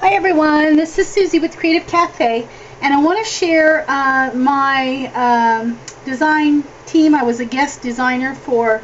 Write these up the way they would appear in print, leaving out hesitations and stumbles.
Hi everyone, this is Susie with Creative Cafe, and I want to share my design team. I was a guest designer for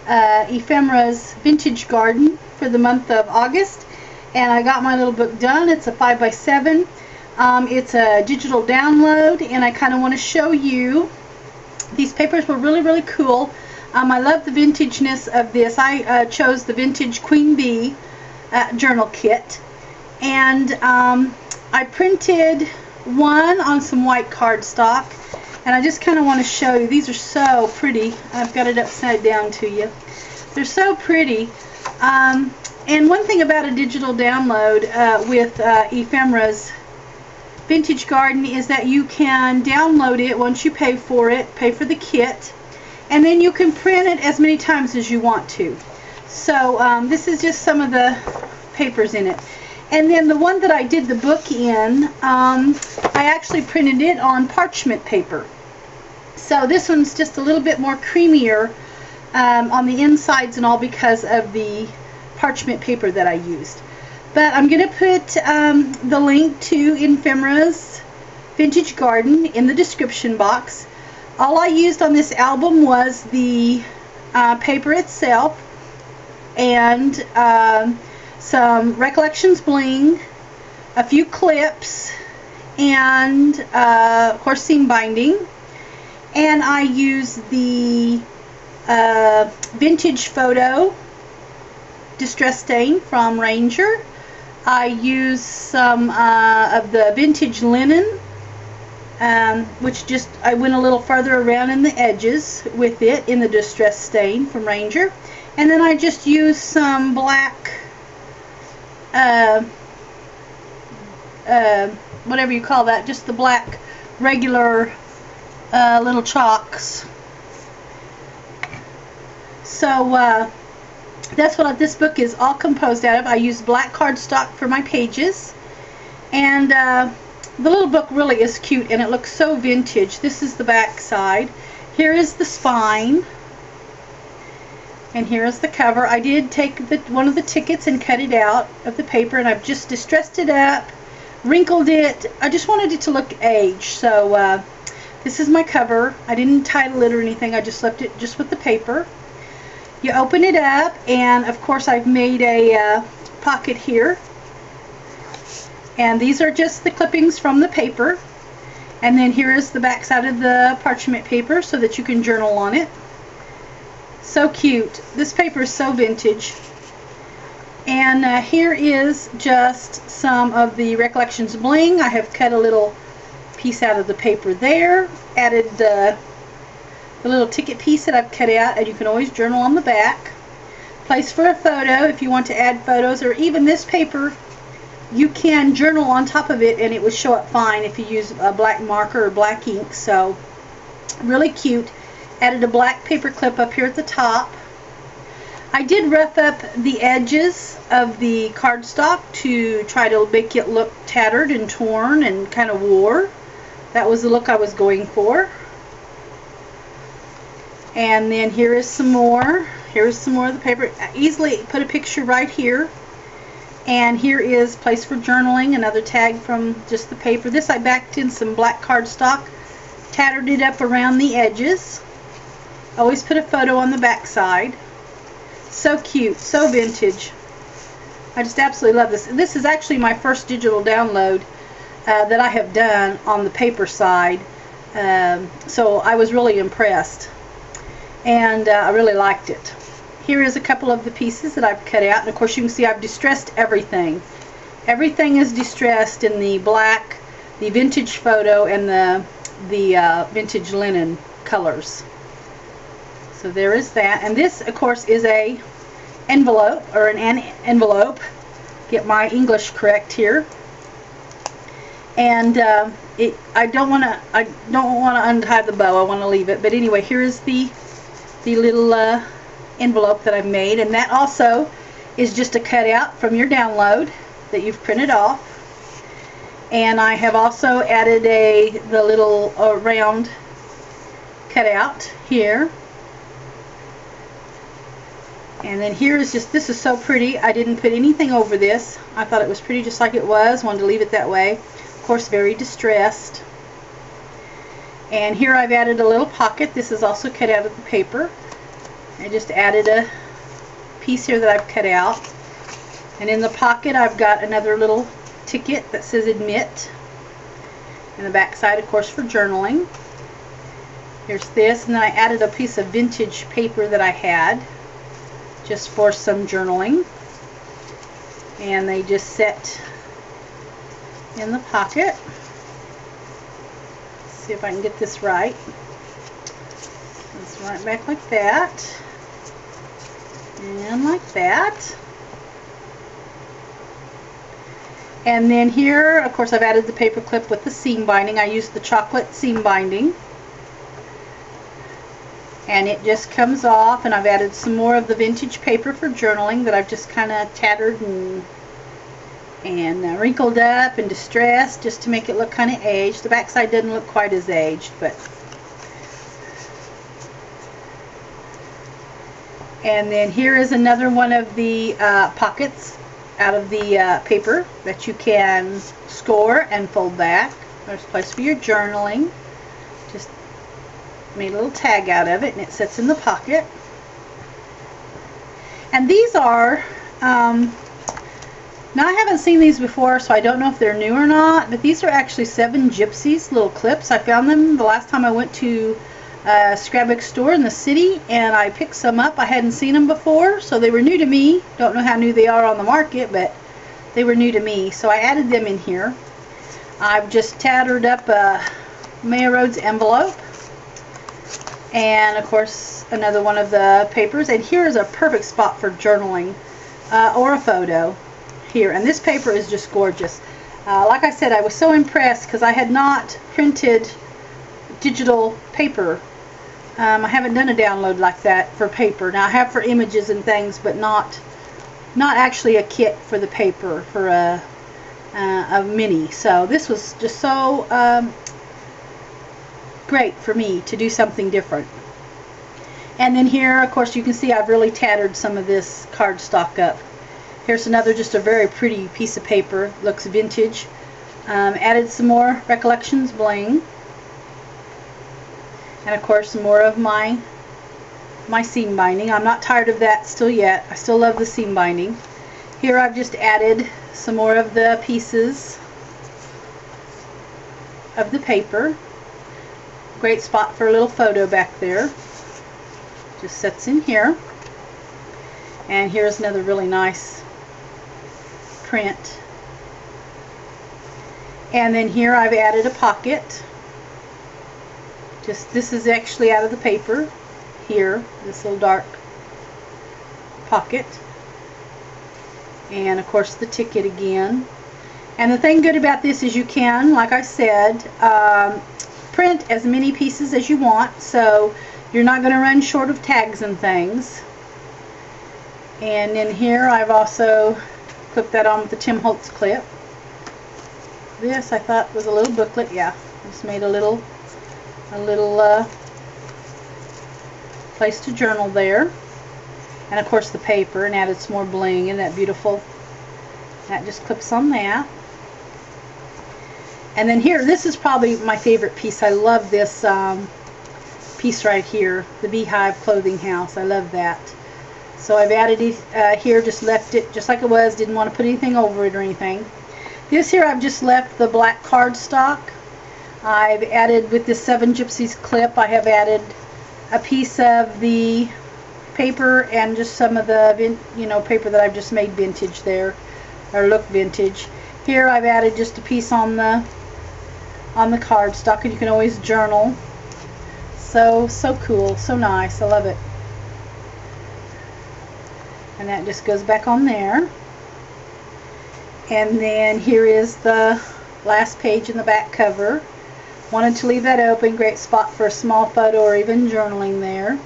Ephemera's Vintage Garden for the month of August, and I got my little book done. It's a 5x7. It's a digital download, and I kind of want to show you. These papers were really cool. I love the vintageness of this. I chose the Vintage Queen Bee journal kit. And I printed one on some white cardstock, and I just kind of want to show you. These are so pretty. I've got it upside down to you. They're so pretty. And one thing about a digital download with Ephemera's Vintage Garden is that you can download it once you pay for it, pay for the kit, and then you can print it as many times as you want to. So this is just some of the papers in it. And then the one that I did the book in, I actually printed it on parchment paper. So this one's just a little bit more creamier on the insides and all because of the parchment paper that I used. But I'm going to put the link to Ephemera's Vintage Garden in the description box. All I used on this album was the paper itself and some Recollections bling, a few clips, and horse seam binding. And I use the Vintage Photo Distress Stain from Ranger. I use some of the Vintage Linen, which just I went a little further around in the edges with it in the Distress Stain from Ranger. And then I just used some black whatever you call that, just the black regular little chalks. So that's what this book is all composed out of. I use black cardstock for my pages, and the little book really is cute, and it looks so vintage. This is the back side. Here is the spine. And here is the cover. I did take one of the tickets and cut it out of the paper, and I've just distressed it up, wrinkled it. I just wanted it to look aged. So this is my cover. I didn't title it or anything. I just left it just with the paper. You open it up, and of course I've made a pocket here. And these are just the clippings from the paper. And then here is the back side of the parchment paper so that you can journal on it. So cute. This paper is so vintage. And here is just some of the Recollections bling. I have cut a little piece out of the paper there. Added the little ticket piece that I've cut out, and you can always journal on the back. Place for a photo if you want to add photos, or even this paper you can journal on top of it and it will show up fine if you use a black marker or black ink. So really cute. Added a black paper clip up here at the top. I did rough up the edges of the cardstock to try to make it look tattered and torn and kind of wore. That was the look I was going for. And then here is some more. Here's some more of the paper. I easily put a picture right here. And here is place for journaling, another tag from just the paper. This I backed in some black cardstock, tattered it up around the edges. Always put a photo on the back side. So cute, so vintage. I just absolutely love this. This is actually my first digital download that I have done on the paper side. So I was really impressed. And I really liked it. Here is a couple of the pieces that I've cut out. And of course you can see I've distressed everything. Everything is distressed in the black, the Vintage Photo, and the Vintage Linen colors. So there is that. And this, of course, is a envelope, or an envelope. Get my English correct here. And I don't want to untie the bow. I want to leave it. But anyway, here is the little envelope that I've made, and that also is just a cutout from your download that you've printed off. And I have also added the little round cutout here. And then here is just, this is so pretty. I didn't put anything over this. I thought it was pretty just like it was. Wanted to leave it that way. Of course, very distressed. And here I've added a little pocket. This is also cut out of the paper. I just added a piece here that I've cut out. And in the pocket I've got another little ticket that says admit. And the back side, of course, for journaling. Here's this, and then I added a piece of vintage paper that I had just for some journaling. And they just set in the pocket. Let's see if I can get this right. It's right back like that. And like that. And then here, of course, I've added the paper clip with the seam binding. I used the chocolate seam binding. And it just comes off, and I've added some more of the vintage paper for journaling that I've just kind of tattered and wrinkled up and distressed just to make it look kind of aged. The back side doesn't look quite as aged, but... And then here is another one of the pockets out of the paper that you can score and fold back. There's a place for your journaling. Just made a little tag out of it, and it sits in the pocket. And these are now I haven't seen these before, so I don't know if they're new or not, but these are actually 7 Gypsies little clips. I found them the last time I went to a scrapbook store in the city, and I picked some up. I hadn't seen them before, so they were new to me. Don't know how new they are on the market, but they were new to me, so I added them in here. I've just tattered up a Maya Rhodes envelope, and of course another one of the papers, and here is a perfect spot for journaling or a photo here. And this paper is just gorgeous. Like I said, I was so impressed because I had not printed digital paper. I haven't done a download like that for paper. Now I have for images and things, but not actually a kit for the paper for a mini. So this was just so great for me to do something different. And then here, of course, you can see I've really tattered some of this cardstock up. Here's another, just a very pretty piece of paper. Looks vintage. Added some more Recollections bling. And of course more of my seam binding. I'm not tired of that still yet. I still love the seam binding. Here I've just added some more of the pieces of the paper. Great spot for a little photo back there. Just sits in here. And here's another really nice print. And then here I've added a pocket. This is actually out of the paper here, this little dark pocket. And of course the ticket again. And the thing good about this is you can, like I said, print as many pieces as you want, so you're not going to run short of tags and things. And in here I've also clipped that on with the Tim Holtz clip. This I thought was a little booklet. Yeah, just made a little place to journal there. And of course the paper, and added some more bling. Isn't that beautiful? That just clips on that. And then here, this is probably my favorite piece. I love this piece right here, the Beehive Clothing House. I love that. So I've added it here, just left it just like it was, didn't want to put anything over it or anything. This here I've just left the black cardstock. I've added with this 7 Gypsies clip, I have added a piece of the paper and just some of the paper that I've just made vintage there, or look vintage. Here I've added just a piece on the cardstock, and you can always journal. So cool, so nice. I love it. And that just goes back on there. And then here is the last page in the back cover. Wanted to leave that open. Great spot for a small photo or even journaling there.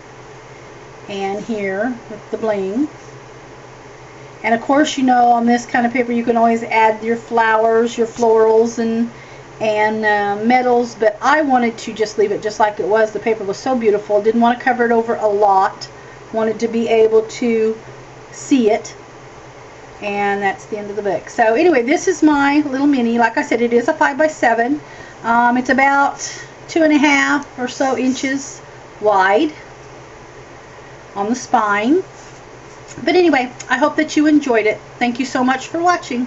And here with the bling. And of course, on this kind of paper you can always add your flowers, your florals, and metals, but I wanted to just leave it just like it was. The paper was so beautiful. Didn't want to cover it over a lot. wanted to be able to see it. And that's the end of the book. So anyway, this is my little mini. Like I said, it is a 5x7. It's about 2.5 or so inches wide on the spine. But anyway, I hope that you enjoyed it. Thank you so much for watching.